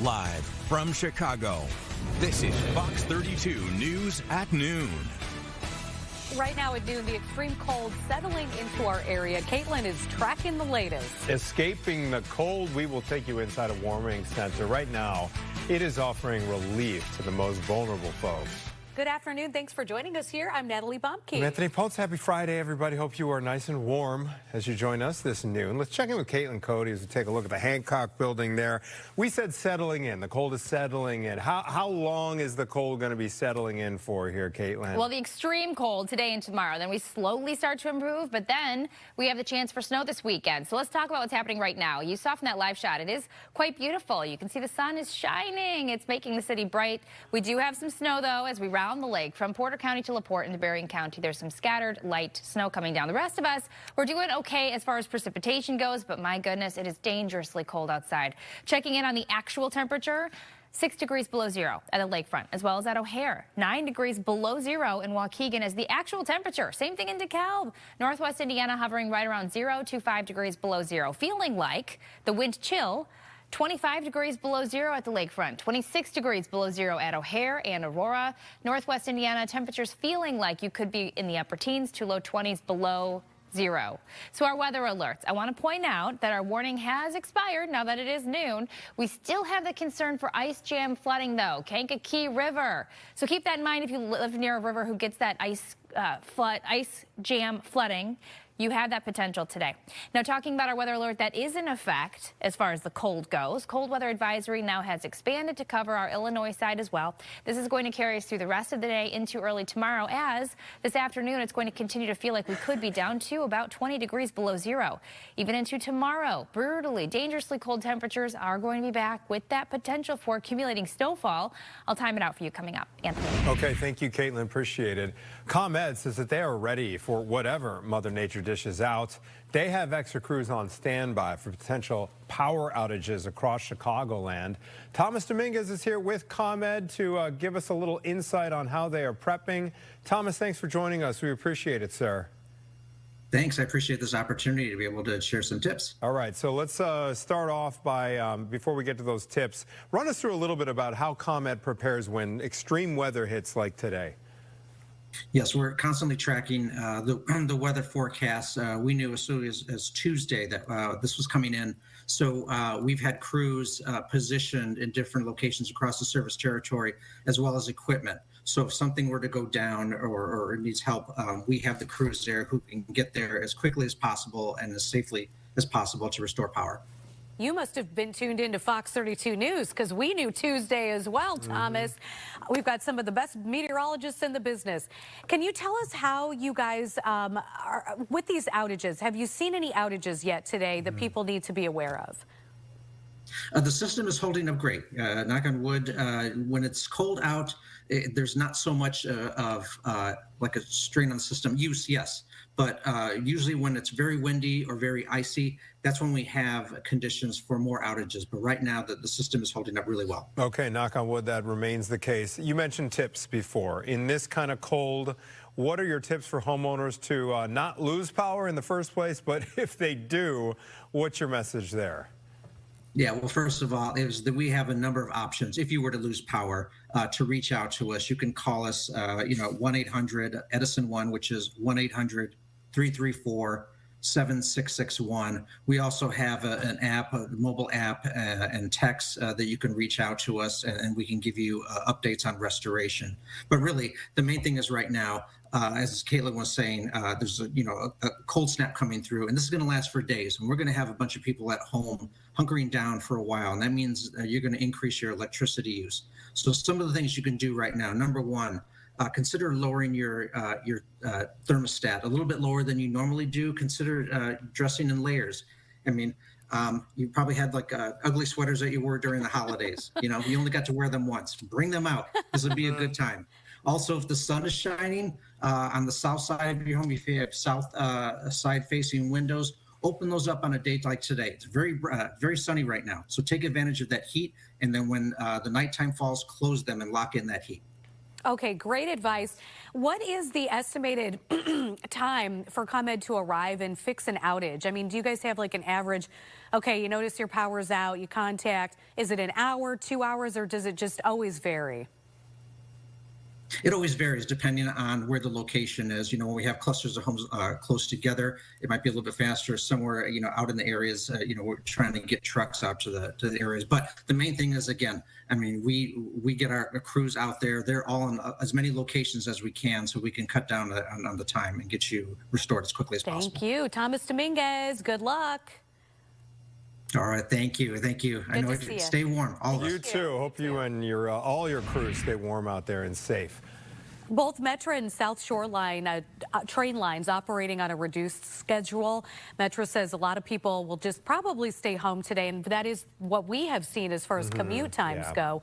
Live from Chicago, this is Fox 32 News at Noon. Right now at noon, the extreme cold settling into our area. Caitlin is tracking the latest. Escaping the cold, we will take you inside a warming center. Right now, it is offering relief to the most vulnerable folks. Good afternoon. Thanks for joining us here. I'm Natalie Bumpke. I'm Anthony Pulse. Happy Friday, everybody. Hope you are nice and warm as you join us this noon. Let's check in with Caitlin Cody as we take a look at the Hancock building there. We said settling in. The cold is settling in. How long is the cold going to be settling in for here, Caitlin? Well, the extreme cold today and tomorrow. Then we slowly start to improve, but then we have the chance for snow this weekend. So let's talk about what's happening right now. You saw from that live shot, it is quite beautiful. You can see the sun is shining. It's making the city bright. We do have some snow, though, as we round the lake from Porter County to LaPorte into Berrien County. There's some scattered light snow coming down. The rest of us, we're doing okay as far as precipitation goes, but my goodness, it is dangerously cold outside. Checking in on the actual temperature, 6 degrees below zero at the lakefront, as well as at O'Hare. 9 degrees below zero in Waukegan is the actual temperature. Same thing in DeKalb. Northwest Indiana hovering right around 0 to 5 degrees below zero. Feeling like the wind chill. 25 degrees below zero at the lakefront, 26 degrees below zero at O'Hare and Aurora. Northwest Indiana, temperatures feeling like you could be in the upper teens to low 20s below zero. So our weather alerts. I want to point out that our warning has expired now that it is noon. We still have the concern for ice jam flooding, though. Kankakee River. So keep that in mind if you live near a river who gets that ice jam flooding. You have that potential today. Now, talking about our weather alert that is in effect as far as the cold goes. Cold weather advisory now has expanded to cover our Illinois side as well. This is going to carry us through the rest of the day into early tomorrow, as this afternoon it's going to continue to feel like we could be down to about 20 degrees below zero. Even into tomorrow, brutally, dangerously cold temperatures are going to be back with that potential for accumulating snowfall. I'll time it out for you coming up. Anthony. Okay, thank you, Caitlin. Appreciate it. ComEd says that they are ready for whatever Mother Nature dishes out. They have extra crews on standby for potential power outages across Chicagoland. Thomas Dominguez is here with ComEd to give us a little insight on how they are prepping. Thomas, thanks for joining us. We appreciate it, sir. Thanks. I appreciate this opportunity to be able to share some tips. All right. So let's start off by, before we get to those tips, run us through a little bit about how ComEd prepares when extreme weather hits like today. Yes, we're constantly tracking the weather forecasts. We knew as soon as Tuesday that this was coming in. So we've had crews positioned in different locations across the service territory, as well as equipment. So if something were to go down or needs help, we have the crews there who can get there as quickly as possible and as safely as possible to restore power. You must have been tuned into Fox 32 News because we knew Tuesday as well, Thomas. We've got some of the best meteorologists in the business. Can you tell us how you guys are with these outages? Have you seen any outages yet today that people need to be aware of? The system is holding up great. Knock on wood. When it's cold out, there's not so much of like a strain on the system. Use, yes. But usually when it's very windy or very icy, that's when we have conditions for more outages. But right now, the system is holding up really well. Okay, knock on wood, that remains the case. You mentioned tips before. In this kind of cold, what are your tips for homeowners to not lose power in the first place? But if they do, what's your message there? Yeah, well, first of all, is that we have a number of options. If you were to lose power, to reach out to us, you can call us, 1-800-EDISON-1, which is 1-800-334-7661. We also have an app, a mobile app, and text that you can reach out to us, and we can give you updates on restoration. But really, the main thing is right now, as Caitlin was saying, there's a cold snap coming through, and this is going to last for days. And we're going to have a bunch of people at home hunkering down for a while, and that means you're going to increase your electricity use. So some of the things you can do right now: number one, consider lowering your thermostat a little bit lower than you normally do. Consider dressing in layers. I mean, you probably had like ugly sweaters that you wore during the holidays. You only got to wear them once. Bring them out. This would be a good time. Also, if the sun is shining on the south side of your home, if you have south side facing windows, open those up on a day like today. It's very sunny right now. So take advantage of that heat. And then when the nighttime falls, close them and lock in that heat. Okay, great advice. What is the estimated time for ComEd to arrive and fix an outage? I mean, do you guys have like an average, okay, you notice your power's out, you contact, is it an hour, 2 hours, or does it just always vary? It always varies depending on where the location is. You know, when we have clusters of homes close together, it might be a little bit faster. Somewhere, you know, out in the areas, you know, we're trying to get trucks out to the areas. But the main thing is, again, I mean, we get our crews out there. They're all in as many locations as we can, so we can cut down on the time and get you restored as quickly as possible. Thank you, Thomas Dominguez. Good luck. All right, thank you. I know to see stay warm. All of us. You too. Hope you and your all your crews stay warm out there and safe. Both Metra and South Shoreline train lines operating on a reduced schedule. Metra says a lot of people will just probably stay home today, and that is what we have seen as far as commute times go.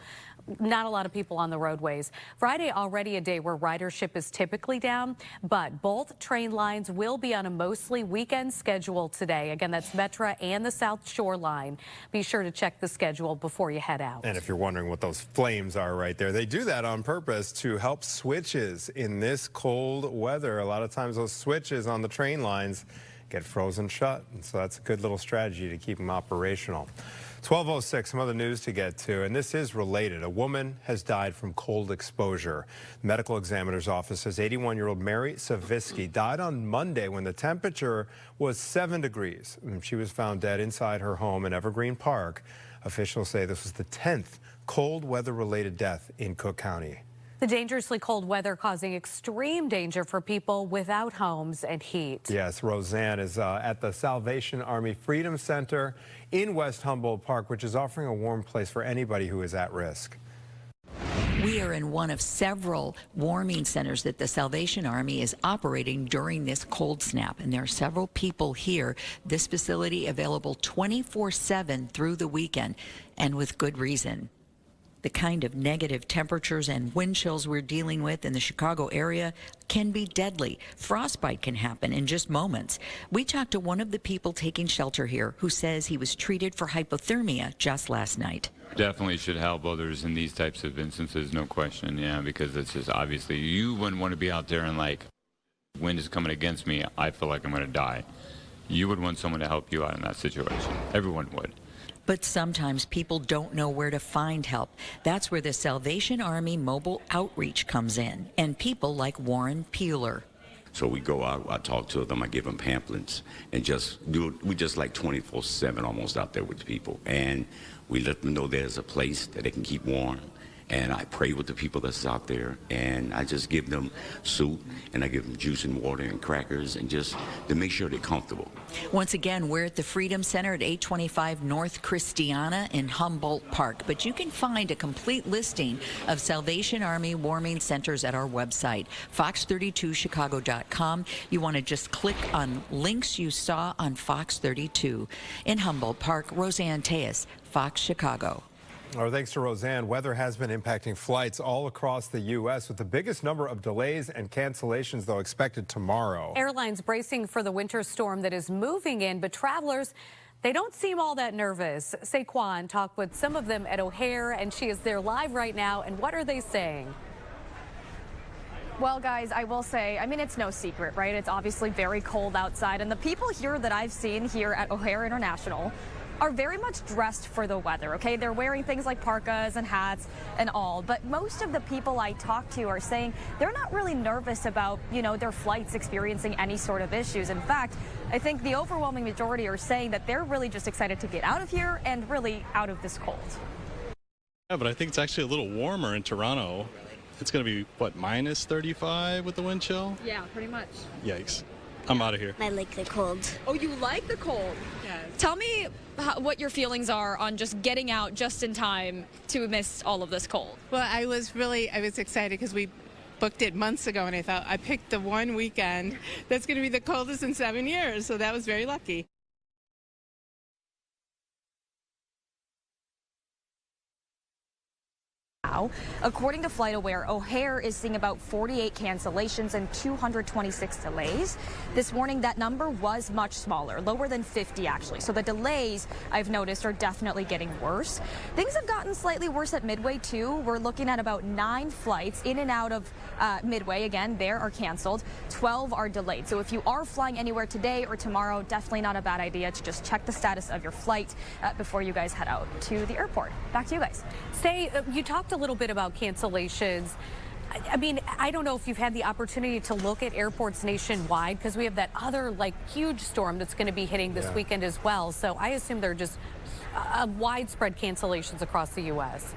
Not a lot of people on the roadways. Friday already a day where ridership is typically down, but both train lines will be on a mostly weekend schedule today. Again, that's Metra and the South Shore line. Be sure to check the schedule before you head out. And if you're wondering what those flames are right there, they do that on purpose to help switches in this cold weather. A lot of times those switches on the train lines get frozen shut, and so that's a good little strategy to keep them operational. 12:06, some other news to get to, and this is related. A woman has died from cold exposure. The medical examiner's office says 81-year-old Mary Savitsky died on Monday when the temperature was 7 degrees. She was found dead inside her home in Evergreen Park. Officials say this was the 10th cold weather-related death in Cook County. The dangerously cold weather causing extreme danger for people without homes and heat. Yes, Roseanne is at the Salvation Army Freedom Center in West Humboldt Park, which is offering a warm place for anybody who is at risk. We are in one of several warming centers that the Salvation Army is operating during this cold snap, and there are several people here. This facility available 24/7 through the weekend, and with good reason. The kind of negative temperatures and wind chills we're dealing with in the Chicago area can be deadly. Frostbite can happen in just moments. We talked to one of the people taking shelter here who says he was treated for hypothermia just last night. Definitely should help others in these types of instances, no question, yeah, because it's just obviously you wouldn't want to be out there and like, wind is coming against me, I feel like I'm going to die. You would want someone to help you out in that situation. Everyone would. But sometimes people don't know where to find help. That's where the Salvation Army Mobile Outreach comes in, and people like Warren Peeler. So we go out, I talk to them, I give them pamphlets, and we just like 24/7 almost out there with the people. And we let them know there's a place that they can keep warm. And I pray with the people that's out there, and I just give them soup, and I give them juice and water and crackers, and just to make sure they're comfortable. Once again, we're at the Freedom Center at 825 North Christiana in Humboldt Park. But you can find a complete listing of Salvation Army warming centers at our website, fox32chicago.com. You want to just click on links you saw on Fox 32. In Humboldt Park, Roseanne Tejas, Fox Chicago. Our thanks to Roseanne. Weather has been impacting flights all across the U.S. with the biggest number of delays and cancellations, though, expected tomorrow. Airlines bracing for the winter storm that is moving in, but travelers, they don't seem all that nervous. Saquon talked with some of them at O'Hare, and she is there live right now. And what are they saying? Well, guys, I will say, I mean, it's no secret, right? It's obviously very cold outside, and the people here that I've seen here at O'Hare International are very much dressed for the weather, okay? They're wearing things like parkas and hats and all, but most of the people I talk to are saying they're not really nervous about, you know, their flights experiencing any sort of issues. In fact, I think the overwhelming majority are saying that they're really just excited to get out of here and really out of this cold. Yeah, but I think it's actually a little warmer in Toronto. It's going to be, what, minus 35 with the wind chill? Yeah, pretty much. Yikes. I'm out of here. I like the cold. Oh, you like the cold? Yeah. Tell me what your feelings are on just getting out just in time to miss all of this cold. Well, I was excited because we booked it months ago, and I thought I picked the one weekend that's going to be the coldest in 7 years, so that was very lucky. now. According to FlightAware, O'Hare is seeing about 48 cancellations and 226 delays. This morning, that number was much smaller, lower than 50 actually. So the delays, I've noticed, are definitely getting worse. Things have gotten slightly worse at Midway too. We're looking at about 9 flights in and out of Midway. Again, there are canceled. 12 are delayed. So if you are flying anywhere today or tomorrow, definitely not a bad idea to just check the status of your flight before you guys head out to the airport. Back to you guys. You talked a little bit about cancellations. I mean, I don't know if you've had the opportunity to look at airports nationwide, because we have that other huge storm that's going to be hitting this weekend as well. So I assume there are just widespread cancellations across the U.S.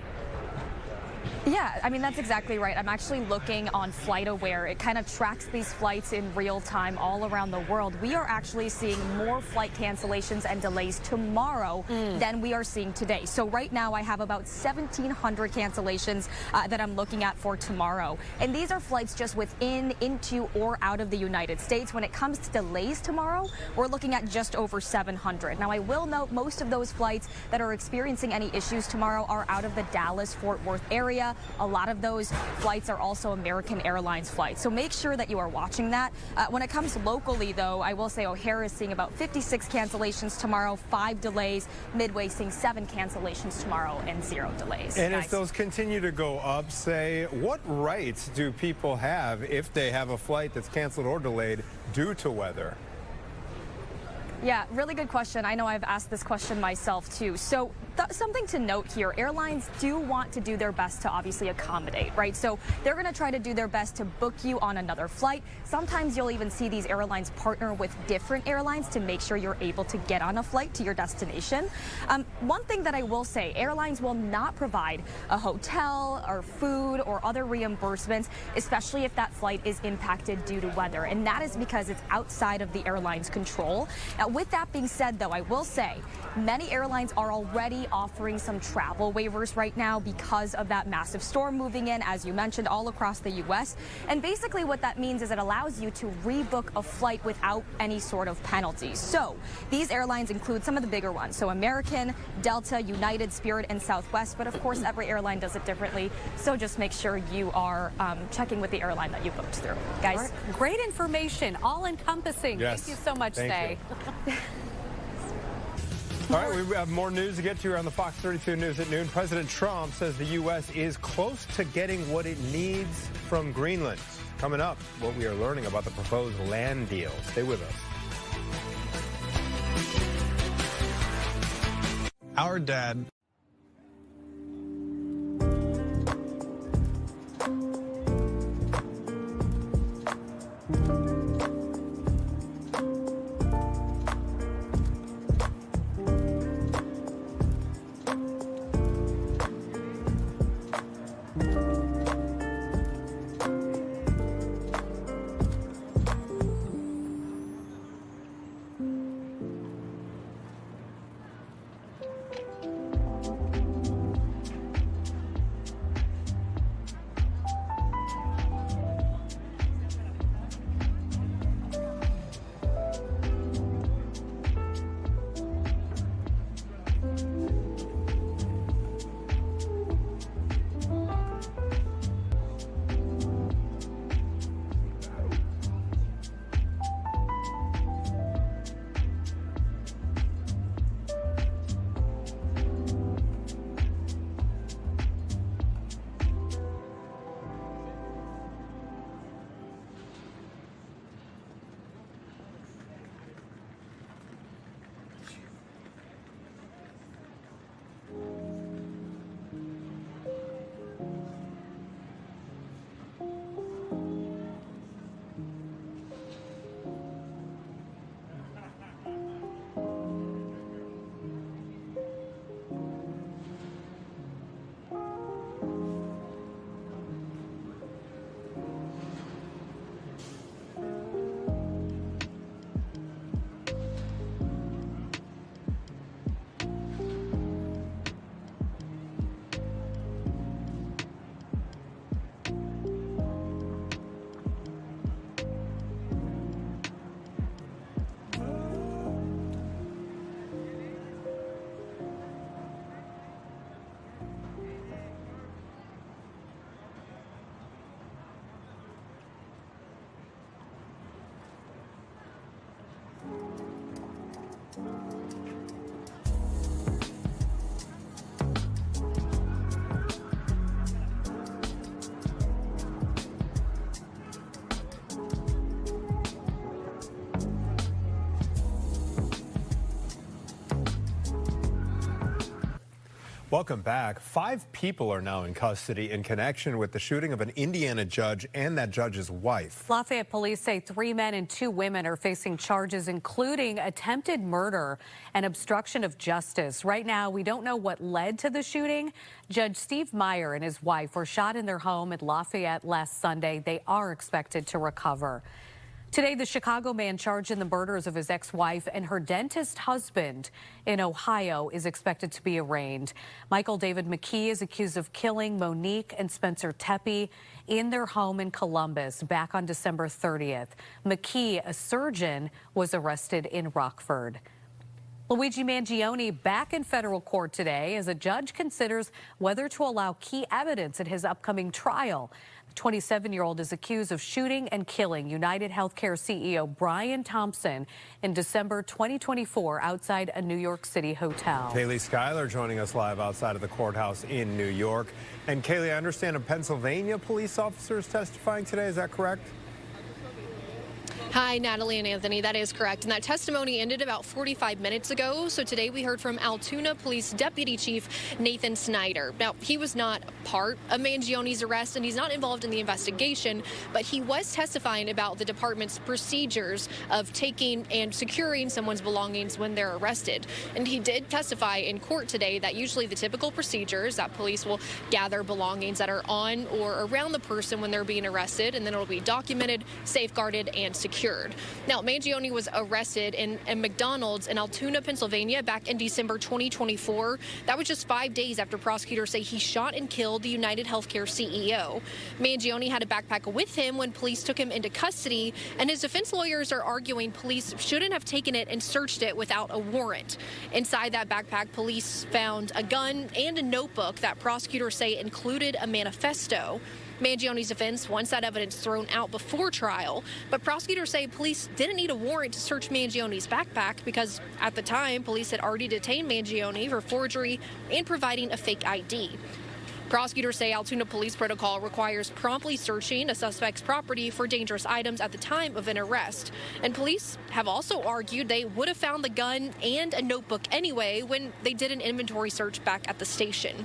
Yeah, I mean, that's exactly right. I'm actually looking on FlightAware. It kind of tracks these flights in real time all around the world. We are actually seeing more flight cancellations and delays tomorrow than we are seeing today. So right now I have about 1,700 cancellations that I'm looking at for tomorrow. And these are flights just within, into, or out of the United States. When it comes to delays tomorrow, we're looking at just over 700. Now, I will note most of those flights that are experiencing any issues tomorrow are out of the Dallas-Fort Worth area. A lot of those flights are also American Airlines flights. So make sure that you are watching that. When it comes locally, though, I will say O'Hare is seeing about 56 cancellations tomorrow, 5 delays. Midway seeing 7 cancellations tomorrow and 0 delays. And if those continue to go up, say, what rights do people have if they have a flight that's canceled or delayed due to weather? Yeah, really good question. I know I've asked this question myself too. So something to note here, airlines do want to do their best to obviously accommodate, right? So they're going to try to do their best to book you on another flight. Sometimes you'll even see these airlines partner with different airlines to make sure you're able to get on a flight to your destination. One thing that I will say, airlines will not provide a hotel or food or other reimbursements, especially if that flight is impacted due to weather. And that is because it's outside of the airline's control. Now, with that being said, though, I will say many airlines are already offering some travel waivers right now because of that massive storm moving in, as you mentioned, all across the U.S. And basically what that means is it allows you to rebook a flight without any sort of penalties. So these airlines include some of the bigger ones. So American, Delta, United, Spirit, and Southwest. But of course, every airline does it differently. So just make sure you are checking with the airline that you booked through. Guys. Great information, all encompassing. Yes. Thank you so much, Say. All right, we have more news to get to here on the Fox 32 News at noon. President Trump says the U.S. is close to getting what it needs from Greenland. Coming up, what we are learning about the proposed land deal. Stay with us. Our dad Welcome back. 5 people are now in custody in connection with the shooting of an Indiana judge and that judge's wife. Lafayette police say 3 men and 2 women are facing charges, including attempted murder and obstruction of justice. Right now, we don't know what led to the shooting. Judge Steve Meyer and his wife were shot in their home in Lafayette last Sunday. They are expected to recover. Today, the Chicago man charged in the murders of his ex-wife and her dentist husband in Ohio is expected to be arraigned. Michael David McKee is accused of killing Monique and Spencer Tepe in their home in Columbus back on December 30th. McKee, a surgeon, was arrested in Rockford. Luigi Mangione back in federal court today as a judge considers whether to allow key evidence at his upcoming trial. The 27-year-old is accused of shooting and killing United Healthcare CEO Brian Thompson in December 2024 outside a New York City hotel. Kaylee Schuyler joining us live outside of the courthouse in New York. And Kaylee, I understand a Pennsylvania police officer is testifying today. Is that correct? Hi, Natalie and Anthony. That is correct. And that testimony ended about 45 minutes ago. So today we heard from Altoona Police Deputy Chief Nathan Snyder. Now, he was not part of Mangione's arrest and he's not involved in the investigation, but he was testifying about the department's procedures of taking and securing someone's belongings when they're arrested. And he did testify in court today that usually the typical procedures that police will gather belongings that are on or around the person when they're being arrested, and then it'll be documented, safeguarded, and secured. Now, Mangione was arrested in a McDonald's in Altoona, Pennsylvania back in December 2024. That was just 5 days after prosecutors say he shot and killed the United Healthcare CEO. Mangione had a backpack with him when police took him into custody, and his defense lawyers are arguing police shouldn't have taken it and searched it without a warrant. Inside that backpack, police found a gun and a notebook that prosecutors say included a manifesto. Mangione's defense wants that evidence thrown out before trial, but prosecutors say police didn't need a warrant to search Mangione's backpack because at the time, police had already detained Mangione for forgery and providing a fake ID. Prosecutors say Altoona police protocol requires promptly searching a suspect's property for dangerous items at the time of an arrest. And police have also argued they would have found the gun and a notebook anyway when they did an inventory search back at the station.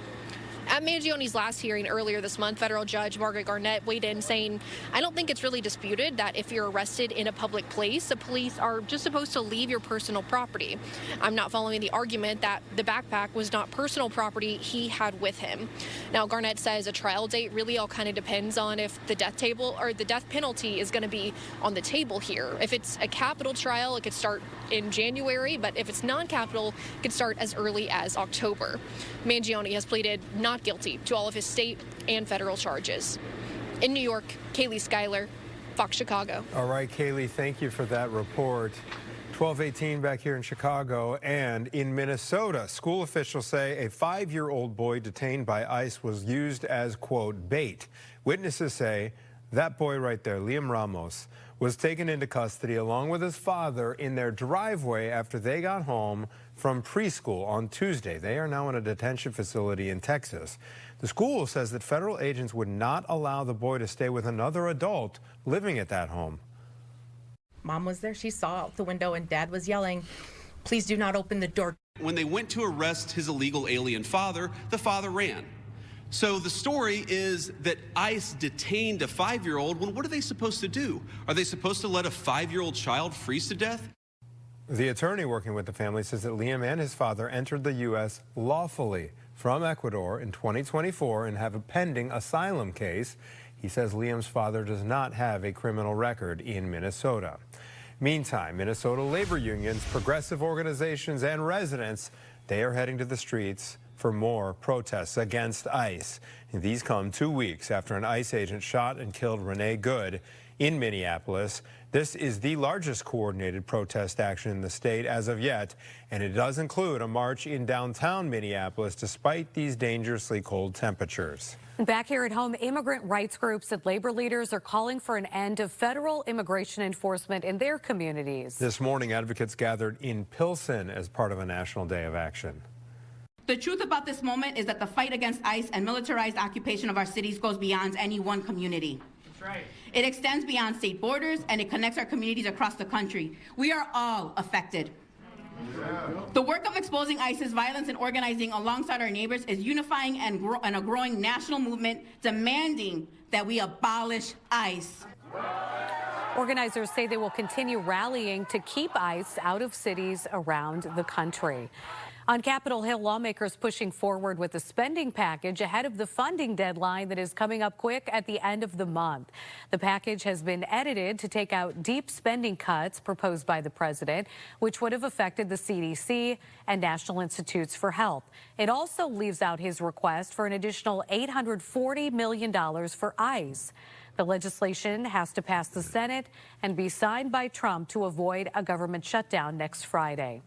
At Mangione's last hearing earlier this month, federal judge Margaret Garnett weighed in saying, I don't think it's really disputed that if you're arrested in a public place, the police are just supposed to leave your personal property. I'm not following the argument that the backpack was not personal property he had with him. Now, Garnett says a trial date really all kind of depends on if the death table or the death penalty is going to be on the table here. If it's a capital trial, it could start in January, but if it's non-capital, it could start as early as October. Mangione has pleaded not guilty to all of his state and federal charges. In New York, Kaylee Schuyler, Fox Chicago. All right, Kaylee, thank you for that report. 12:18 back here in Chicago and in Minnesota. School officials say a 5-year-old boy detained by ICE was used as, quote, bait. Witnesses say that boy right there, Liam Ramos, was taken into custody along with his father in their driveway after they got home from preschool on Tuesday. They are now in a detention facility in Texas. The school says that federal agents would not allow the boy to stay with another adult living at that home. Mom was there. She saw out the window and Dad was yelling, please do not open the door. When they went to arrest his illegal alien father, the father ran. So the story is that ICE detained a 5-year-old. Well, what are they supposed to do? Are they supposed to let a 5-year-old child freeze to death? The attorney working with the family says that Liam and his father entered the U.S. lawfully from Ecuador in 2024 and have a pending asylum case. He says Liam's father does not have a criminal record in Minnesota. Meantime, Minnesota labor unions, progressive organizations, and residents, they are heading to the streets for more protests against ICE. And these come 2 weeks after an ICE agent shot and killed Renee Good in Minneapolis. This is the largest coordinated protest action in the state as of yet, and it does include a march in downtown Minneapolis despite these dangerously cold temperatures. Back here at home, immigrant rights groups and labor leaders are calling for an end of federal immigration enforcement in their communities. This morning, advocates gathered in Pilsen as part of a national day of action. The truth about this moment is that the fight against ICE and militarized occupation of our cities goes beyond any one community. That's right. It extends beyond state borders and it connects our communities across the country. We are all affected. The work of exposing ISIS violence and organizing alongside our neighbors is unifying and a growing national movement demanding that we abolish ICE. Organizers say they will continue rallying to keep ICE out of cities around the country. On Capitol Hill, lawmakers pushing forward with a spending package ahead of the funding deadline that is coming up quick at the end of the month. The package has been edited to take out deep spending cuts proposed by the president, which would have affected the CDC and National Institutes for Health. It also leaves out his request for an additional $840 million for ICE. The legislation has to pass the Senate and be signed by Trump to avoid a government shutdown next Friday.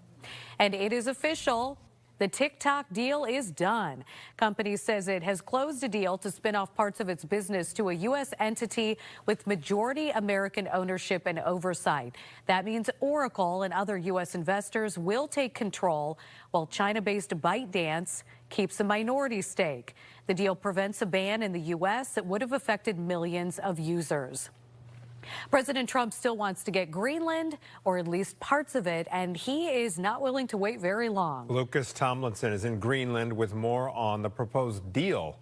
And it is official. The TikTok deal is done. Company says it has closed a deal to spin off parts of its business to a U.S. entity with majority American ownership and oversight. That means Oracle and other U.S. investors will take control, while China-based ByteDance keeps a minority stake. The deal prevents a ban in the U.S. that would have affected millions of users. President Trump still wants to get Greenland, or at least parts of it, and he is not willing to wait very long. Lucas Tomlinson is in Greenland with more on the proposed deal.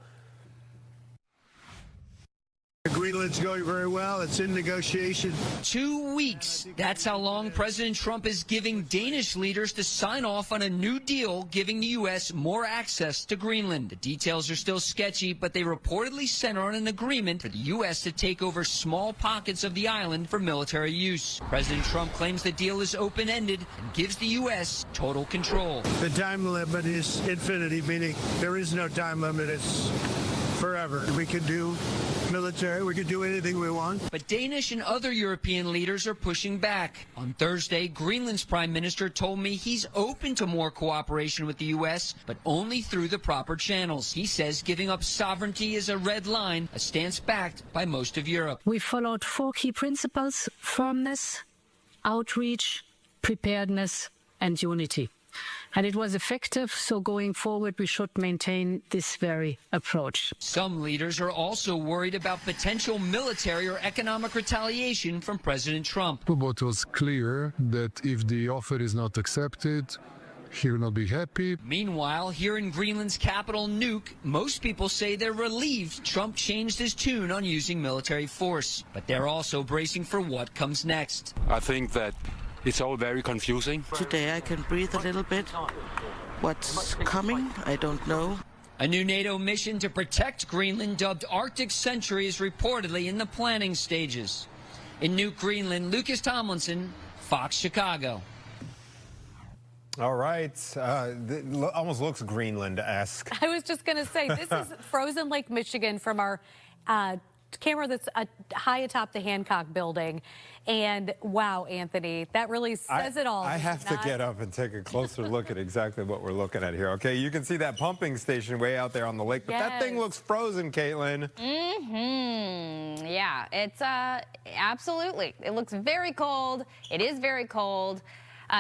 Greenland's going very well. It's in negotiation. 2 weeks. That's how long President Trump is giving Danish leaders to sign off on a new deal giving the U.S. more access to Greenland. The details are still sketchy, but they reportedly center on an agreement for the U.S. to take over small pockets of the island for military use. President Trump claims the deal is open-ended and gives the U.S. total control. The time limit is infinity, meaning there is no time limit. It's forever. We can do military, we can do anything we want. But Danish and other European leaders are pushing back. On Thursday, Greenland's prime minister told me he's open to more cooperation with the U.S., but only through the proper channels. He says giving up sovereignty is a red line, a stance backed by most of Europe. We followed 4 key principles: firmness, outreach, preparedness, and unity. And it was effective, so going forward we should maintain this very approach. Some leaders are also worried about potential military or economic retaliation from President Trump. But it was clear that if the offer is not accepted, he will not be happy. Meanwhile, here in Greenland's capital, Nuuk, most people say they're relieved Trump changed his tune on using military force. But they're also bracing for what comes next. I think that it's all very confusing. Today I can breathe a little bit. What's coming, I don't know. A new NATO mission to protect Greenland, dubbed Arctic Century, is reportedly in the planning stages. In Nuuk, Greenland, Lucas Tomlinson, Fox Chicago. All right. Almost looks Greenland-esque. I was just going to say, this is frozen Lake Michigan from our camera that's high atop the Hancock building. And wow, Anthony, that really says it all. I have to get up and take a closer look at exactly what we're looking at here. Okay, you can see that pumping station way out there on the lake, but that thing looks frozen, Caitlin. Yeah, it's absolutely. It looks very cold. It is very cold.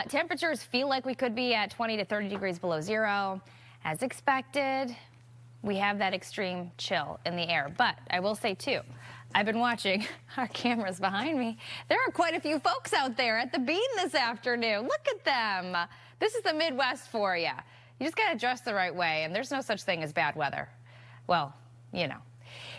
Temperatures feel like we could be at 20 to 30 degrees below zero. As expected, we have that extreme chill in the air. But I will say, too, I've been watching our cameras behind me. There are quite a few folks out there at the bean this afternoon. Look at them. This is the Midwest for you. You just got to dress the right way, and there's no such thing as bad weather. Well, you know.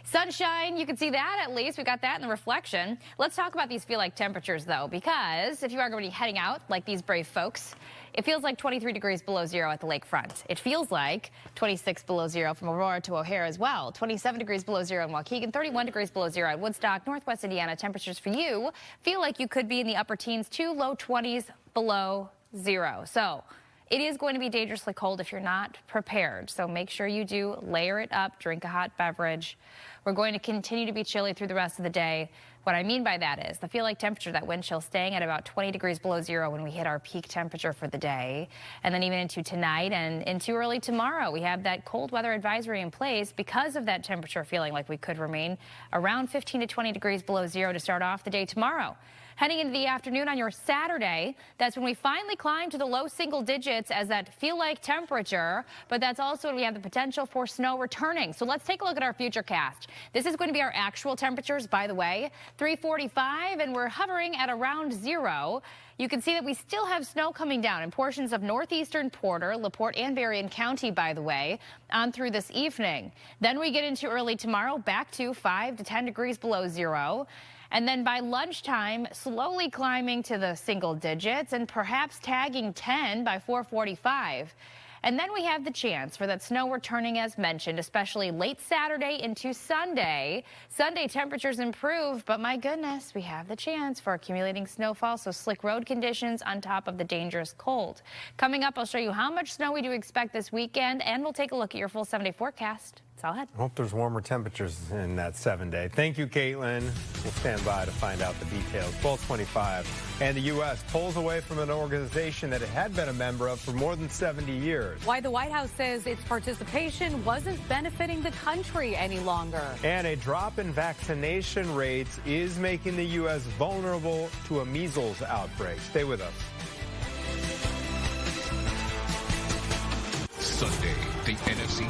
Sunshine, you can see that at least. We got that in the reflection. Let's talk about these feel-like temperatures, though, because if you are going to be heading out like these brave folks, it feels like 23 degrees below zero at the lakefront. It feels like 26 below zero from Aurora to O'Hare as well. 27 degrees below zero in Waukegan, 31 degrees below zero at Woodstock. Northwest Indiana temperatures for you feel like you could be in the upper teens to low 20s below zero. So it is going to be dangerously cold if you're not prepared. So make sure you do layer it up, drink a hot beverage. We're going to continue to be chilly through the rest of the day. What I mean by that is the feel-like temperature, that wind chill staying at about 20 degrees below zero when we hit our peak temperature for the day. And then even into tonight and into early tomorrow, we have that cold weather advisory in place because of that temperature feeling like we could remain around 15 to 20 degrees below zero to start off the day tomorrow. Heading into the afternoon on your Saturday, that's when we finally climb to the low single digits as that feel-like temperature, but that's also when we have the potential for snow returning. So let's take a look at our future cast. This is going to be our actual temperatures, by the way. 3:45, and we're hovering at around 0. You can see that we still have snow coming down in portions of northeastern Porter, LaPorte, and Berrien County, by the way, on through this evening. Then we get into early tomorrow, back to 5 to 10 degrees below 0. And then by lunchtime, slowly climbing to the single digits and perhaps tagging 10 by 4:45. And then we have the chance for that snow returning, as mentioned, especially late Saturday into Sunday. Sunday temperatures improve, but my goodness, we have the chance for accumulating snowfall, so slick road conditions on top of the dangerous cold. Coming up, I'll show you how much snow we do expect this weekend, and we'll take a look at your full 7-day forecast. That's all ahead. I hope there's warmer temperatures in that 7-day. Thank you, Caitlin. We'll stand by to find out the details. 12:25. And the U.S. pulls away from an organization that it had been a member of for more than 70 years. Why the White House says its participation wasn't benefiting the country any longer. And a drop in vaccination rates is making the U.S. vulnerable to a measles outbreak. Stay with us. Sunday, the NFC.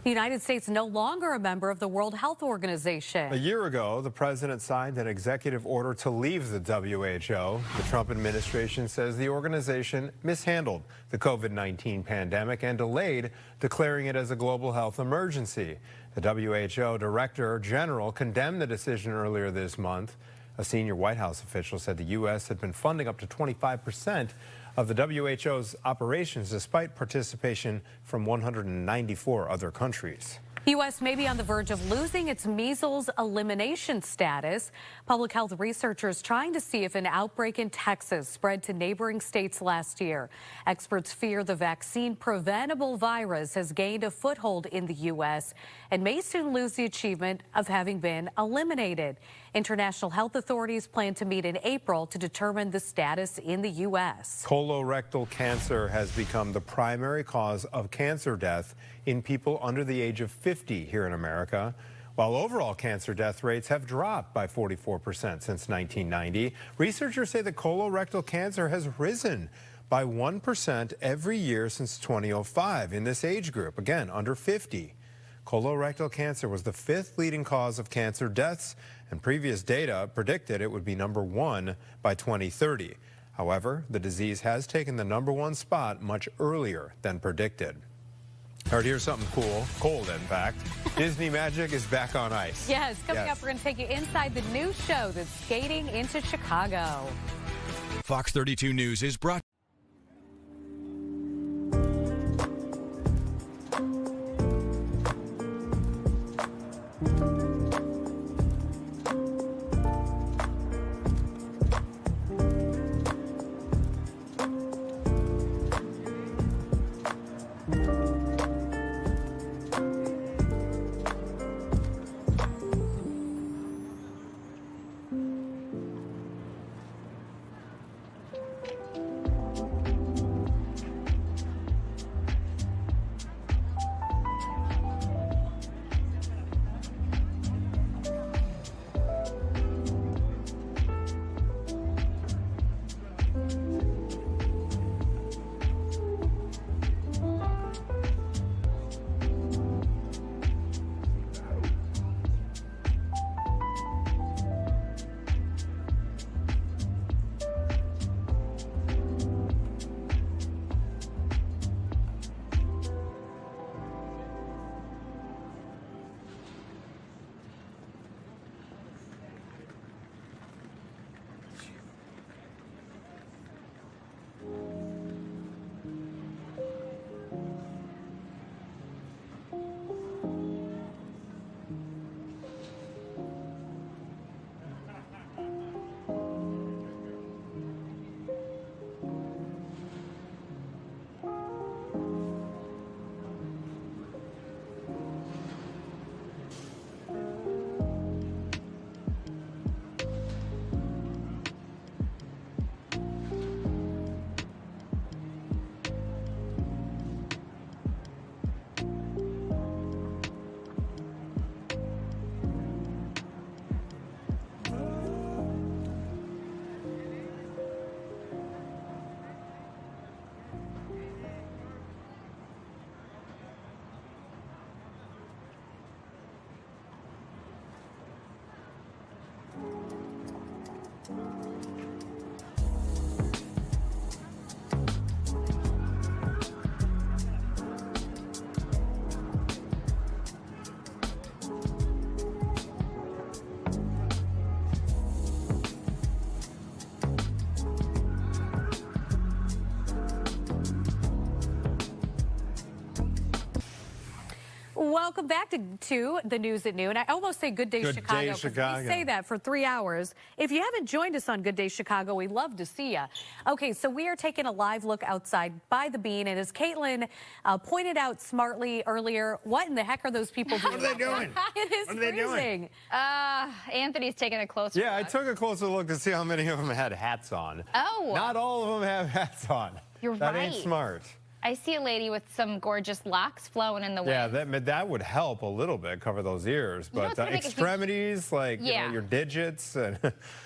The United States no longer a member of the World Health Organization. A year ago, the president signed an executive order to leave the WHO. The Trump administration says the organization mishandled the COVID-19 pandemic and delayed declaring it as a global health emergency. The WHO Director General condemned the decision earlier this month. A senior White House official said the U.S. had been funding up to 25% of the WHO's operations despite participation from 194 other countries. The U.S. may be on the verge of losing its measles elimination status. Public health researchers trying to see if an outbreak in Texas spread to neighboring states last year. Experts fear the vaccine-preventable virus has gained a foothold in the U.S. and may soon lose the achievement of having been eliminated. International health authorities plan to meet in April to determine the status in the U.S. Colorectal cancer has become the primary cause of cancer death in people under the age of 50 here in America, while overall cancer death rates have dropped by 44% since 1990. Researchers say that colorectal cancer has risen by 1% every year since 2005 in this age group, again, under 50. Colorectal cancer was the 5th leading cause of cancer deaths and previous data predicted it would be #1 by 2030. However, the disease has taken the #1 spot much earlier than predicted. All right, here's something cold in fact. Disney Magic is back on ice. Yes, coming up, we're going to take you inside the new show that's skating into Chicago. Fox 32 News is brought. Welcome back to the news at noon. I almost say Good Day Chicago. Day Chicago. We say that for 3 hours. If you haven't joined us on Good Day Chicago, we'd love to see you. Okay, so we are taking a live look outside by the Bean, and as Caitlin pointed out smartly earlier, what in the heck are those people doing? What are they doing? It is What are they freezing. doing? Anthony's taking a closer look. I took a closer look to see how many of them had hats on. Oh. Not all of them have hats on. You're that right. ain't smart. I see a lady with some gorgeous locks flowing in the wind. Yeah, that would help a little bit, cover those ears. You know But what's gonna make a huge- extremities, like you know, Yeah. your digits. And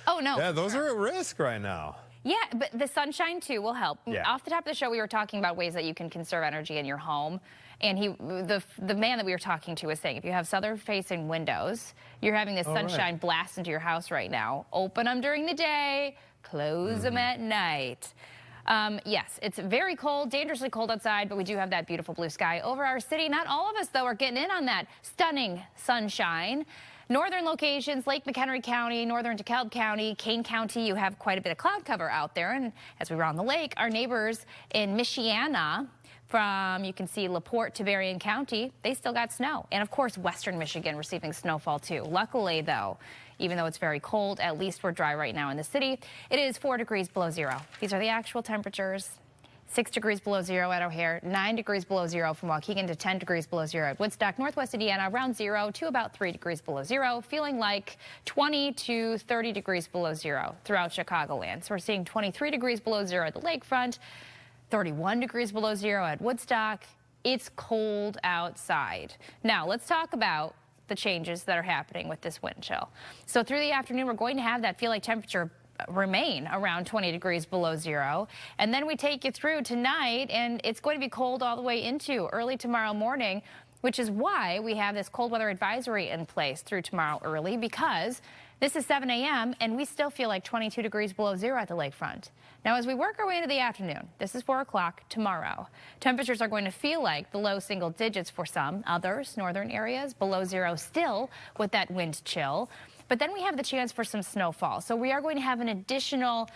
Oh, no. Yeah, those are at risk right now. Yeah, but the sunshine too will help. Yeah. Off the top of the show, we were talking about ways that you can conserve energy in your home. And the man that we were talking to was saying, if you have southern-facing windows, you're having the sunshine blast into your house right now. Open them during the day, close them at night. Yes, it's very cold, dangerously cold outside, but we do have that beautiful blue sky over our city. Not all of us, though, are getting in on that stunning sunshine. Northern locations, Lake McHenry County, northern DeKalb County, Kane County, you have quite a bit of cloud cover out there. And as we were on the lake, our neighbors in Michiana, from, you can see LaPorte to Berrien County, they still got snow. And of course, western Michigan receiving snowfall too. Luckily, though, even though it's very cold, at least we're dry right now in the city. It is 4 degrees below zero. These are the actual temperatures. 6 degrees below zero at O'Hare, 9 degrees below zero from Waukegan to 10 degrees below zero at Woodstock, Northwest Indiana, around 0 to about 3 degrees below zero, feeling like 20 to 30 degrees below zero throughout Chicagoland. So we're seeing 23 degrees below zero at the lakefront, 31 degrees below zero at Woodstock. It's cold outside. Now let's talk about the changes that are happening with this wind chill. So through the afternoon, we're going to have that feel-like temperature remain around 20 degrees below zero. And then we take you through tonight, and it's going to be cold all the way into early tomorrow morning, which is why we have this cold weather advisory in place through tomorrow early, because This is 7 a.m. and we still feel like 22 degrees below zero at the lakefront. Now, as we work our way into the afternoon, this is 4 o'clock tomorrow. Temperatures are going to feel like the low single digits for some. Others, northern areas, below zero still with that wind chill. But then we have the chance for some snowfall. So we are going to have an additional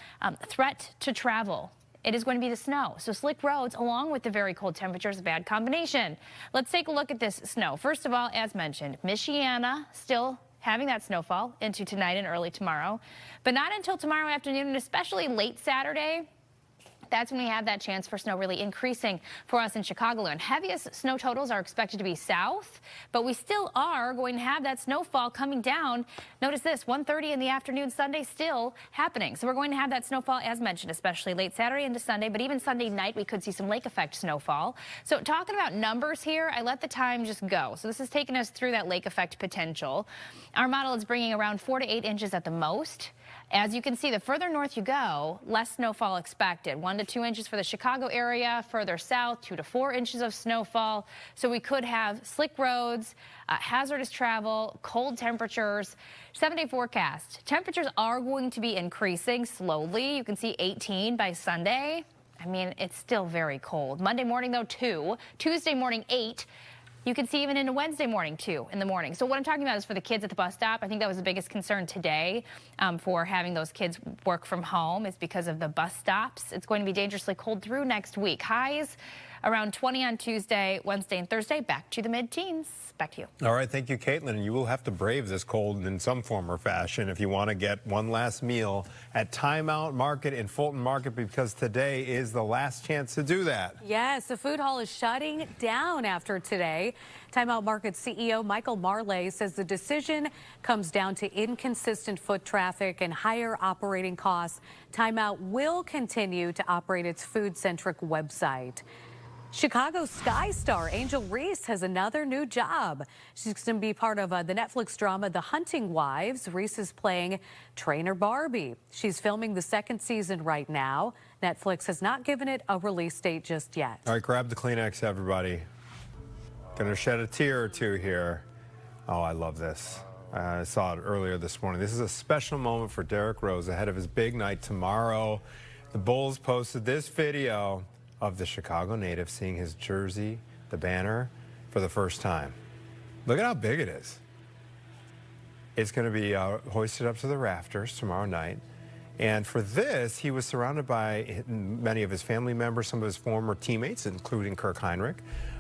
threat to travel. It is going to be the snow. So slick roads along with the very cold temperatures, a bad combination. Let's take a look at this snow. First of all, as mentioned, Michiana still having that snowfall into tonight and early tomorrow, but not until tomorrow afternoon and especially late Saturday. That's when we have that chance for snow really increasing for us in Chicagoland. Heaviest snow totals are expected to be south, but we still are going to have that snowfall coming down. Notice this, 1:30 in the afternoon Sunday still happening. So we're going to have that snowfall as mentioned, especially late Saturday into Sunday, but even Sunday night we could see some lake effect snowfall. So talking about numbers here, I let the time just go. So this is taking us through that lake effect potential. Our model is bringing around 4 to 8 inches at the most. As you can see, the further north you go, less snowfall expected. 1 to 2 inches for the Chicago area. Further south, 2 to 4 inches of snowfall. So we could have slick roads, hazardous travel, cold temperatures. 7-day forecast. Temperatures are going to be increasing slowly. You can see 18 by Sunday. I mean, it's still very cold. Monday morning, though, 2. Tuesday morning, 8. You can see even into Wednesday morning, 2 in the morning. So what I'm talking about is for the kids at the bus stop. I think that was the biggest concern today for having those kids work from home is because of the bus stops. It's going to be dangerously cold through next week. Highs around 20 on Tuesday, Wednesday, and Thursday. Back to the mid-teens. Back to you. All right, thank you, Caitlin. You will have to brave this cold in some form or fashion if you want to get one last meal at Time Out Market in Fulton Market, because today is the last chance to do that. Yes, the food hall is shutting down after today. Time Out Market CEO Michael Marley says the decision comes down to inconsistent foot traffic and higher operating costs. Time Out will continue to operate its food-centric website. Chicago Sky star Angel Reese has another new job. She's going to be part of the Netflix drama The Hunting Wives. Reese is playing Trainer Barbie. She's filming the 2nd season right now. Netflix has not given it a release date just yet. All right, grab the Kleenex, everybody. Gonna shed a tear or two here. Oh, I love this. I saw it earlier this morning. This is a special moment for Derrick Rose ahead of his big night tomorrow. The Bulls posted this video of the Chicago native seeing his jersey, the banner, for the first time. Look at how big it is. It's going to be hoisted up to the rafters tomorrow night. And for this, he was surrounded by many of his family members, some of his former teammates, including Kirk Heinrich,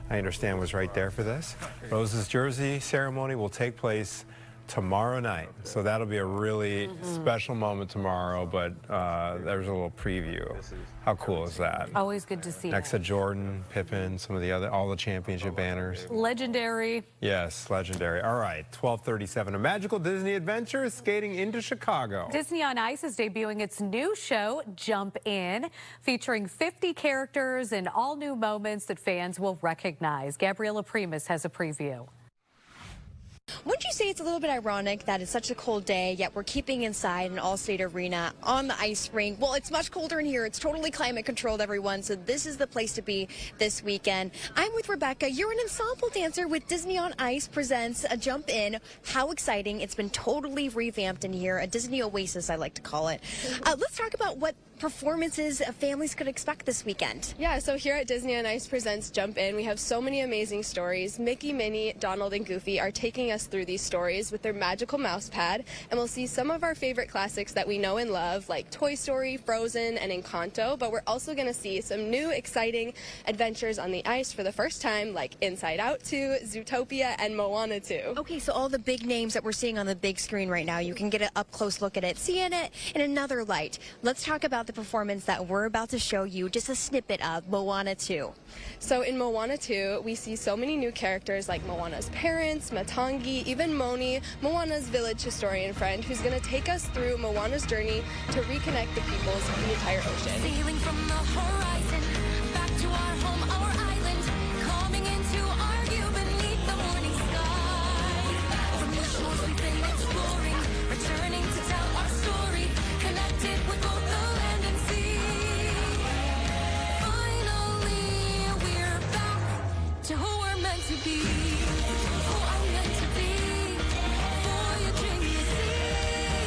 I understand was right there for this. Rose's jersey ceremony will take place tomorrow night. So that'll be a really special moment tomorrow, but there's a little preview. How cool is that? Always good to see. Next to Jordan, Pippen, some of the other, all the championship banners. Legendary. Yes, legendary. All right, 12:37. A magical Disney adventure is skating into Chicago. Disney on Ice is debuting its new show, Jump In, featuring 50 characters and all new moments that fans will recognize. Gabriella Primus has a preview. Wouldn't you say it's a little bit ironic that it's such a cold day, yet we're keeping inside an all-state arena on the ice rink? Well, it's much colder in here. It's totally climate controlled, everyone, so this is the place to be this weekend. I'm with Rebecca. You're an ensemble dancer with Disney on Ice presents a Jump In. How exciting. It's been totally revamped in here, a Disney oasis, I like to call it. Let's talk about what performances families could expect this weekend. Yeah, so here at Disney on Ice presents Jump In, we have so many amazing stories. Mickey, Minnie, Donald, and Goofy are taking us through these stories with their magical mouse pad, and we'll see some of our favorite classics that we know and love, like Toy Story, Frozen, and Encanto, but we're also going to see some new exciting adventures on the ice for the first time, like Inside Out 2, Zootopia, and Moana 2. Okay, so all the big names that we're seeing on the big screen right now, you can get an up-close look at it, seeing it in another light. Let's talk about the performance that we're about to show you, just a snippet of Moana 2. So in Moana 2, we see so many new characters like Moana's parents, Matangi, even Moni, Moana's village historian friend, who's going to take us through Moana's journey to reconnect the peoples of the entire ocean. Sailing from the horizon, back to our home, our island, coming into our view beneath the morning sky. From the shores we've been exploring, returning to tell our story, connected with both the land and sea. Finally, we're back to who we're meant to be. Who I'm meant to be. Voyaging the sea.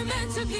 meant to be.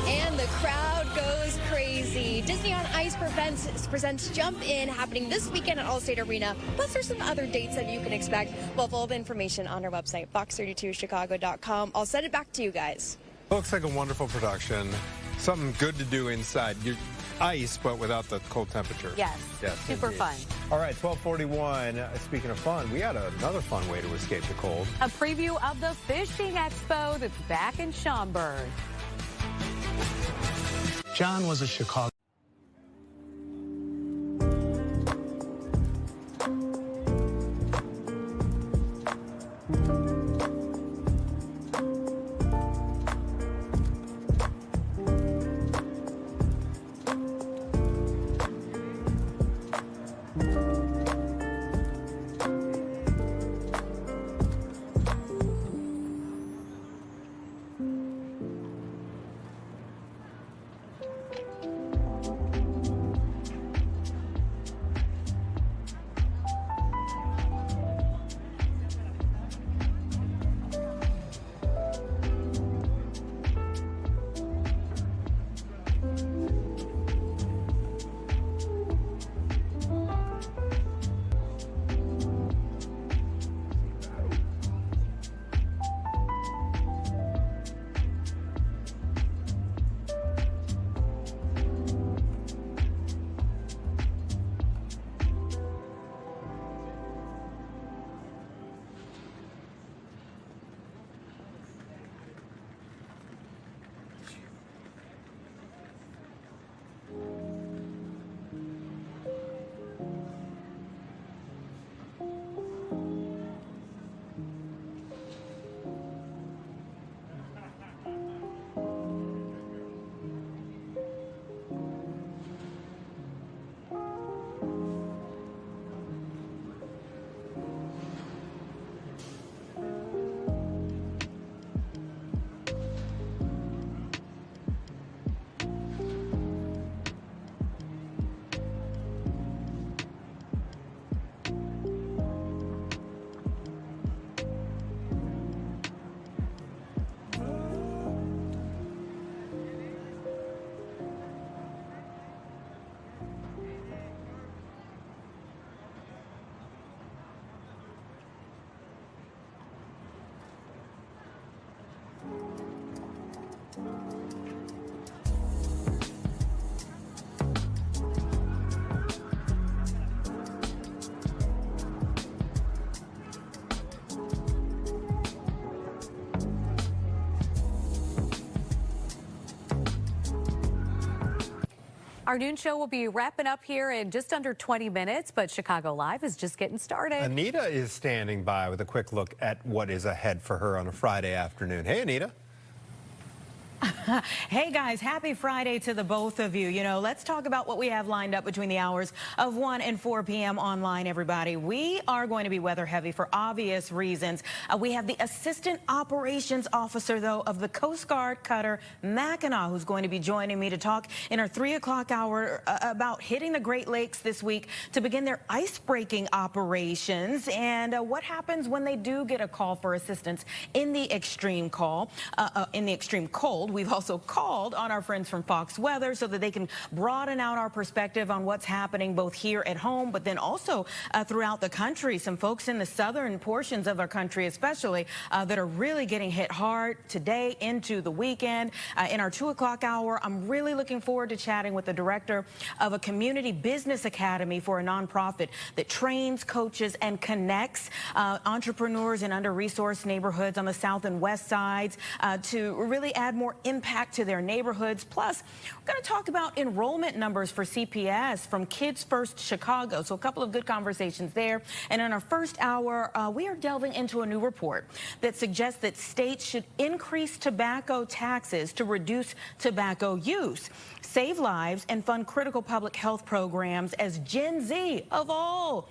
And the crowd goes crazy. Disney on Ice presents Jump In, happening this weekend at Allstate Arena. Plus, there's some other dates that you can expect. We'll have all the information on our website, fox32chicago.com. I'll send it back to you guys. Looks like a wonderful production. Something good to do inside. Your ice, but without the cold temperature. Yes. Yes. Super indeed. fun. All right, 12:41. Speaking of fun, we had another fun way to escape the cold. A preview of the fishing expo that's back in Schaumburg. John was a Chicago. Our noon show will be wrapping up here in just under 20 minutes, but Chicago Live is just getting started. Anita is standing by with a quick look at what is ahead for her on a Friday afternoon. Hey, Anita. Hey guys, happy Friday to the both of you. You know, let's talk about what we have lined up between the hours of 1 and 4 p.m. online, everybody. We are going to be weather heavy for obvious reasons. We have the Assistant Operations Officer, though, of the Coast Guard cutter Mackinac, who's going to be joining me to talk in our 3 o'clock hour about hitting the Great Lakes this week to begin their ice-breaking operations and what happens when they do get a call for assistance in the extreme cold. We've also called on our friends from Fox Weather so that they can broaden out our perspective on what's happening both here at home, but then also throughout the country. Some folks in the southern portions of our country especially that are really getting hit hard today into the weekend. In our 2 o'clock hour, I'm really looking forward to chatting with the director of a community business academy for a nonprofit that trains, coaches, and connects entrepreneurs in under-resourced neighborhoods on the south and west sides to really add more impact to their neighborhoods. Plus, we're going to talk about enrollment numbers for CPS from Kids First Chicago. So a couple of good conversations there. And in our first hour, we are delving into a new report that suggests that states should increase tobacco taxes to reduce tobacco use, save lives, and fund critical public health programs as Gen Z of all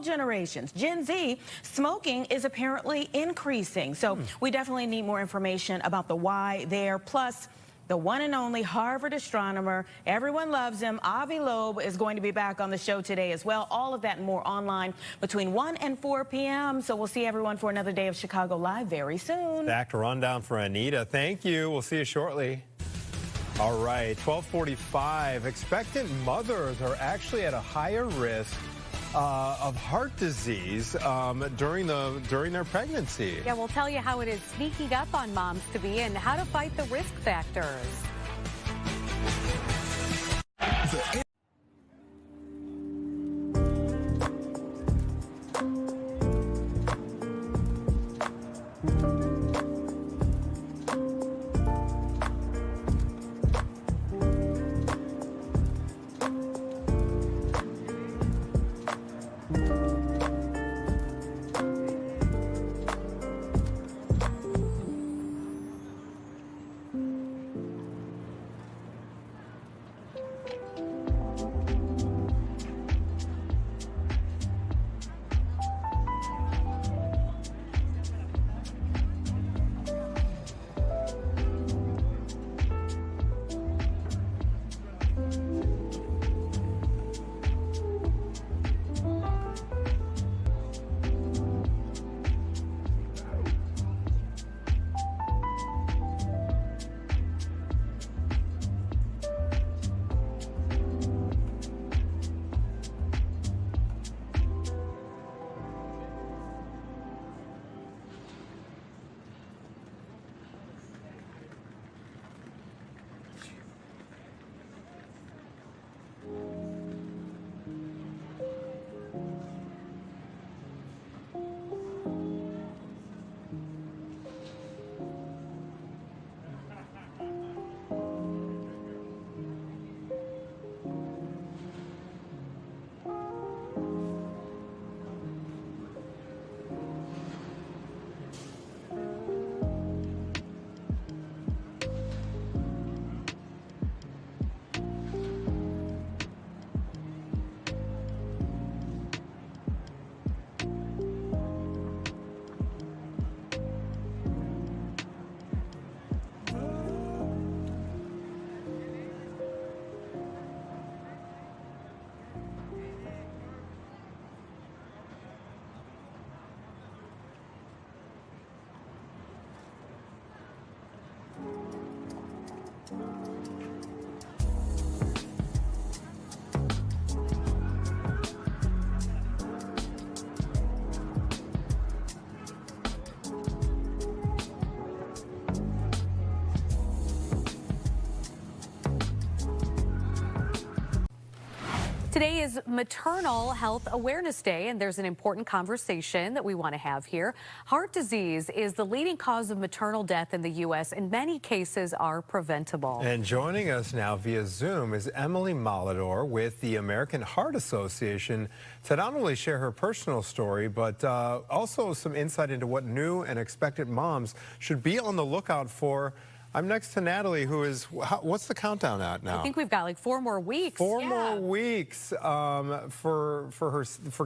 generations. Gen Z, smoking is apparently increasing. So we definitely need more information about the why there. Plus, the one and only Harvard astronomer. Everyone loves him. Avi Loeb is going to be back on the show today as well. All of that and more online between 1 and 4 p.m. So we'll see everyone for another day of Chicago Live very soon. Back to rundown for Anita. Thank you. We'll see you shortly. All right, 12:45. Expectant mothers are actually at a higher risk of heart disease during their pregnancy. Yeah, we'll tell you how it is sneaking up on moms to be and how to fight the risk factors. Today is Maternal Health Awareness Day, and there's an important conversation that we want to have here. Heart disease is the leading cause of maternal death in the U.S., and many cases are preventable. And joining us now via Zoom is Emily Molador with the American Heart Association to not only share her personal story, but also some insight into what new and expectant moms should be on the lookout for. I'm next to Natalie, who is, what's the countdown at now? I think we've got like 4 more weeks. Four more weeks for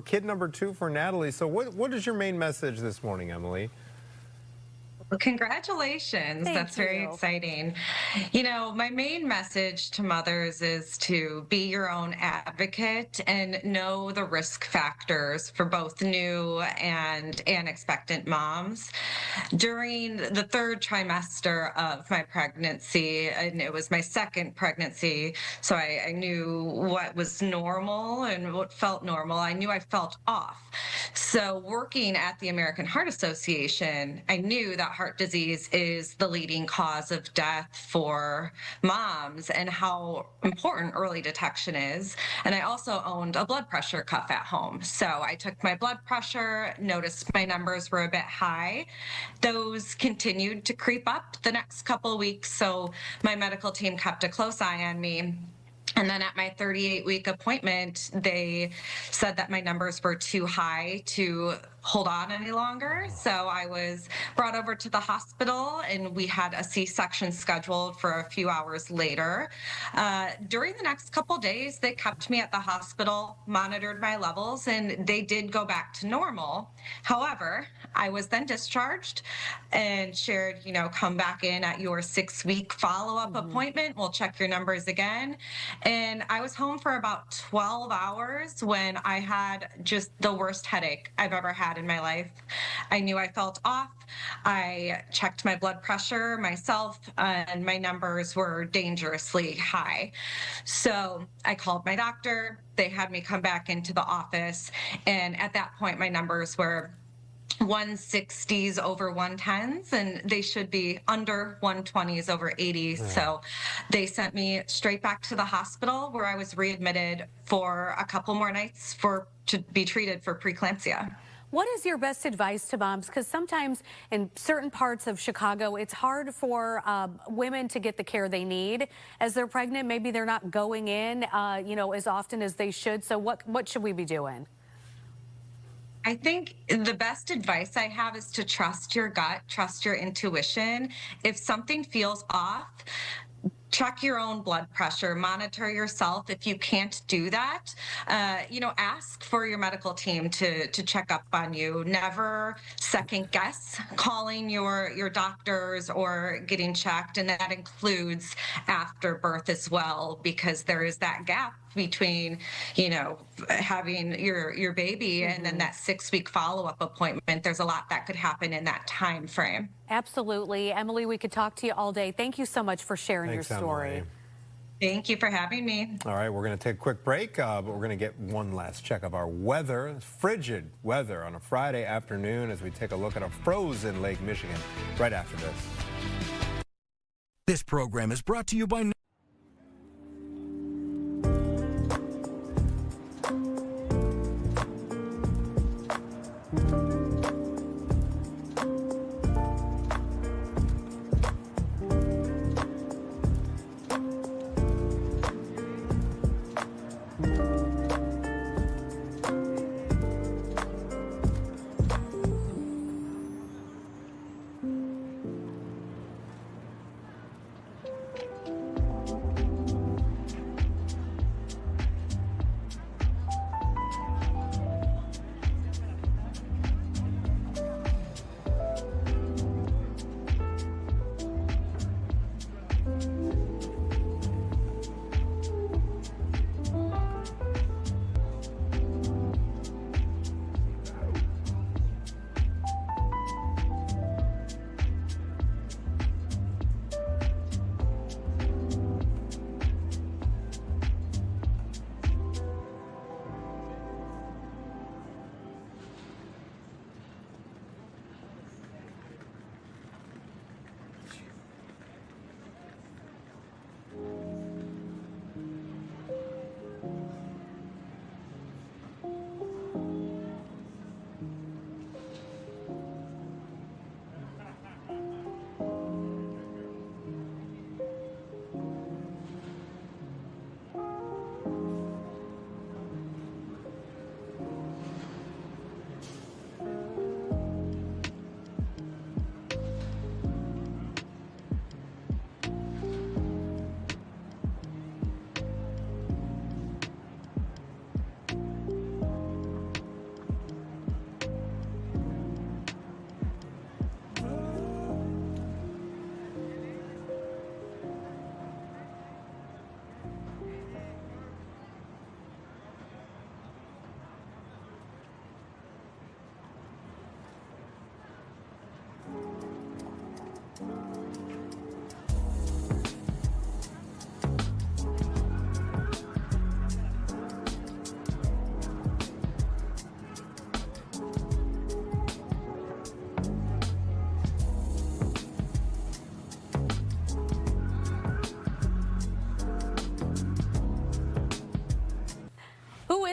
kid number 2 for Natalie. So what is your main message this morning, Emily? Well, congratulations. That's very exciting. You know, my main message to mothers is to be your own advocate and know the risk factors for both new and expectant moms. During the 3rd trimester of my pregnancy, and it was my 2nd pregnancy, so I knew what was normal and what felt normal. I knew I felt off. So working at the American Heart Association, I knew that heart disease is the leading cause of death for moms and how important early detection is. And I also owned a blood pressure cuff at home. So I took my blood pressure, noticed my numbers were a bit high. Those continued to creep up the next couple of weeks. So my medical team kept a close eye on me. And then at my 38-week appointment, they said that my numbers were too high to hold on any longer. So I was brought over to the hospital, and we had a C-section scheduled for a few hours later. During the next couple days, they kept me at the hospital, monitored my levels, and they did go back to normal. However, I was then discharged and shared, come back in at your 6-week follow-up appointment. We'll check your numbers again. And I was home for about 12 hours when I had just the worst headache I've ever had in my life. I knew I felt off. I checked my blood pressure myself, and my numbers were dangerously high. So I called my doctor. They had me come back into the office. And at that point, my numbers were 160s over 110s, and they should be under 120s over 80s. Yeah. So they sent me straight back to the hospital, where I was readmitted for a couple more nights to be treated for preeclampsia. What is your best advice to moms? Because sometimes in certain parts of Chicago, it's hard for women to get the care they need as they're pregnant. Maybe they're not going in, as often as they should. So what should we be doing? I think the best advice I have is to trust your gut, trust your intuition. If something feels off, check your own blood pressure, monitor yourself. If you can't do that, ask for your medical team to check up on you. Never second guess calling your doctors or getting checked. And that includes after birth as well, because there is that gap between, having your baby and then that 6-week follow-up appointment. There's a lot that could happen in that time frame. Absolutely. Emily, we could talk to you all day. Thank you so much for sharing your story. Emily. Thank you for having me. All right, we're going to take a quick break, but we're going to get one last check of our weather. Frigid weather on a Friday afternoon as we take a look at a frozen Lake Michigan right after this. This program is brought to you by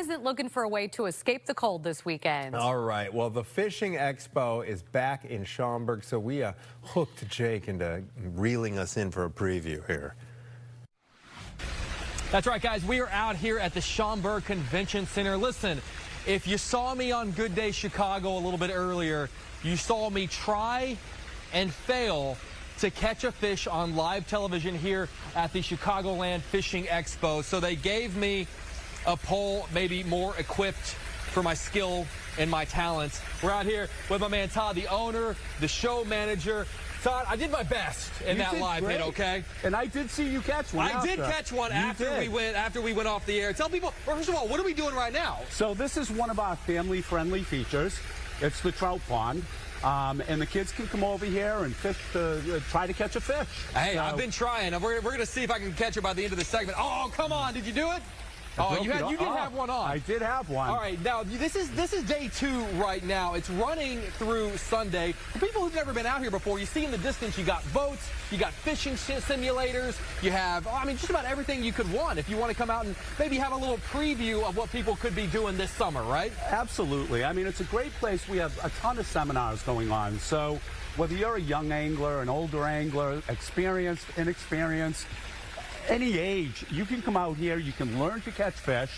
isn't looking for a way to escape the cold this weekend? All right. Well, the fishing expo is back in Schaumburg, so we hooked Jake into reeling us in for a preview here. That's right, guys. We are out here at the Schaumburg Convention Center. Listen, If you saw me on Good Day Chicago a little bit earlier, you saw me try and fail to catch a fish on live television here at the Chicagoland Fishing Expo. So they gave me a pole maybe more equipped for my skill and my talents. We're out here with my man Todd, the owner, the show manager. Todd, I did my best in that live hit, okay? And I did see you catch one. I did catch one after we went off the air. Tell people, first of all, what are we doing right now? So this is one of our family-friendly features. It's the trout pond. And the kids can come over here and fish try to catch a fish. Hey, I've been trying. We're going to see if I can catch it by the end of the segment. Oh, come on. Did you do it? Oh, you did have one on. I did have one. All right, now this is day 2 right now. It's running through Sunday. For people who've never been out here before, you see in the distance you got boats, you got fishing simulators, you have, I mean, just about everything you could want if you want to come out and maybe have a little preview of what people could be doing this summer, right? Absolutely. I mean, it's a great place. We have a ton of seminars going on. So whether you're a young angler, an older angler, experienced, inexperienced, any age, you can come out here, you can learn to catch fish.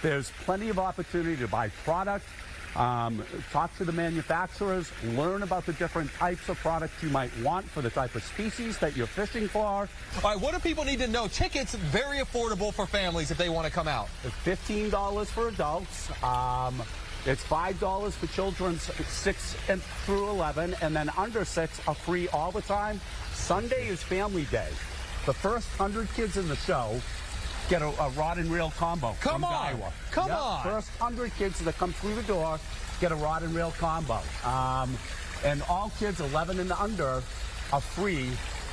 There's plenty of opportunity to buy product, talk to the manufacturers, learn about the different types of products you might want for the type of species that you're fishing for. All right, what do people need to know? Tickets very affordable for families if they want to come out. It's $15 for adults. It's $5 for children 6 through 11, and then under 6 are free all the time. Sunday is family day. The first 100 kids in the show get a rod and reel combo. Come on. Come on. First 100 kids that come through the door get a rod and reel combo. And all kids 11 and under are free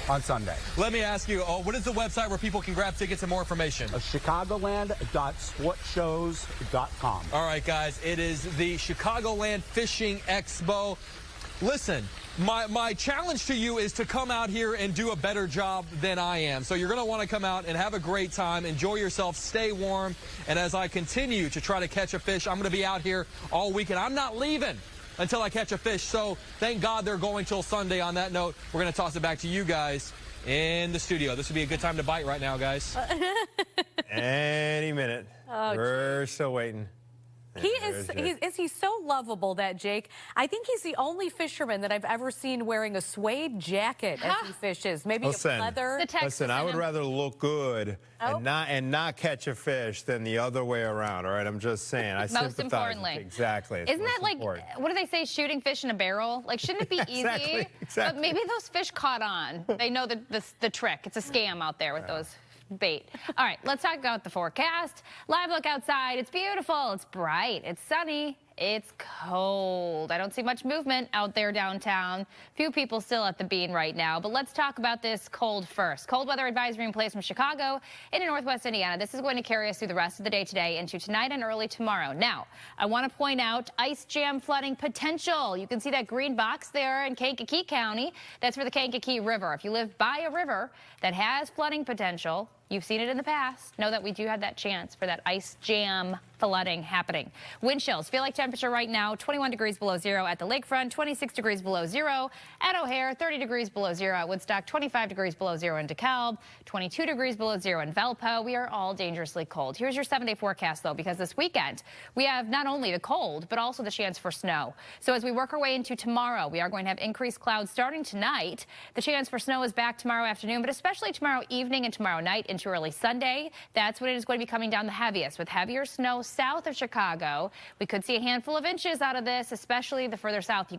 on Sunday. Let me ask you, what is the website where people can grab tickets and more information? Chicagoland.sportshows.com. All right, guys, it is the Chicagoland Fishing Expo. Listen, my challenge to you is to come out here and do a better job than I am. So you're going to want to come out and have a great time, enjoy yourself, stay warm. And as I continue to try to catch a fish, I'm going to be out here all weekend. I'm not leaving until I catch a fish. So thank God they're going till Sunday. On that note, we're going to toss it back to you guys in the studio. This would be a good time to bite right now, guys. Any minute. Oh, we're still waiting. He's so lovable, that Jake. I think he's the only fisherman that I've ever seen wearing a suede jacket as he fishes. Maybe a leather. Listen, I would rather look good and not catch a fish than the other way around. All right, I'm just saying. I sympathize. Most importantly, exactly. Isn't that like what do they say? Shooting fish in a barrel? Like, shouldn't it be easy? Exactly. But maybe those fish caught on. They know the trick. It's a scam out there with those bait. All right, let's talk about the forecast. Live look outside. It's beautiful. It's bright. It's sunny. It's cold. I don't see much movement out there downtown. Few people still at the bean right now, but let's talk about this cold first. Cold weather advisory in place from Chicago into northwest Indiana. This is going to carry us through the rest of the day today into tonight and early tomorrow. Now, I want to point out ice jam flooding potential. You can see that green box there in Kankakee County. That's for the Kankakee River. If you live by a river that has flooding potential, you've seen it in the past. Know that we do have that chance for that ice jam flooding happening. Wind chills. Feel like temperature right now, 21 degrees below zero at the lakefront, 26 degrees below zero at O'Hare, 30 degrees below zero at Woodstock, 25 degrees below zero in DeKalb, 22 degrees below zero in Valpo. We are all dangerously cold. Here's your 7-day forecast, though, because this weekend we have not only the cold, but also the chance for snow. So as we work our way into tomorrow, we are going to have increased clouds starting tonight. The chance for snow is back tomorrow afternoon, but especially tomorrow evening and tomorrow night into early Sunday. That's when it is going to be coming down the heaviest, with heavier snow south of Chicago. We could see a handful of inches out of this, especially the further south you go.